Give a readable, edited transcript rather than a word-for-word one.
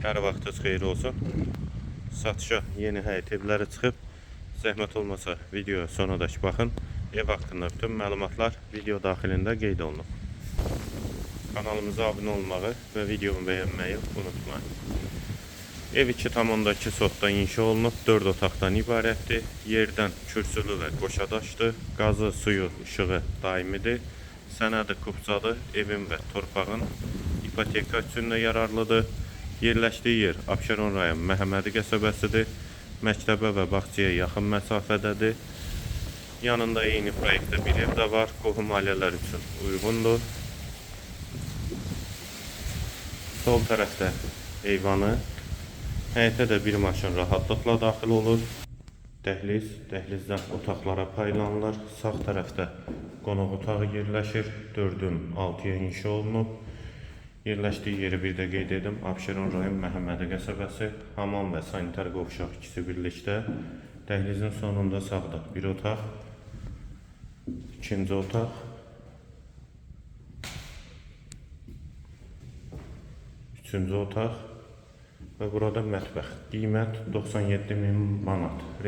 Hər vaxtınız xeyir olsun. Satışa yeni həyət evləri çıxıb. Zəhmət olmasa videoya sonadək baxın. Ev haqqında bütün məlumatlar video daxilində qeyd olunub. Kanalımıza abunə olmağı və videomu bəyənməyi unutmayın. Ev 2,2 sotdan inşa olunub, 4 otaqdan ibarətdir. Yerdən kürsülü və qoşadaşdır. Qazı, suyu, işığı daimidir. Sənədi kubcadır. Evin və torpağın ipoteka üçün də yararlıdır. Yerləşdiyi yer Abşeron rayon Məhəmmədi qəsəbəsidir. Məktəbə və bağçaya yaxın məsafədədir. Yanında eyni proyektdə bir ev də var. Qohum ailələr üçün uyğundur. Sol tərəfdə eyvanı. Həyətə də bir maşın rahatlıqla daxil olur. Dəhliz, dəhlizdən otaqlara paylanılır. Sağ tərəfdə qonaq otağı yerləşir. 4-ün 6-ya inşa olunub. Yerləşdiyi yeri bir də qeyd edim. Abşeron rayon Məhəmmədi qəsəbəsi. Hamam və sanitar qovşaq ikisi birlikdə. Dəhlizin sonunda sağda bir otaq. İkinci otaq. Üçüncü otaq. Və burada mətbəx. Qiymət 97.000 manat.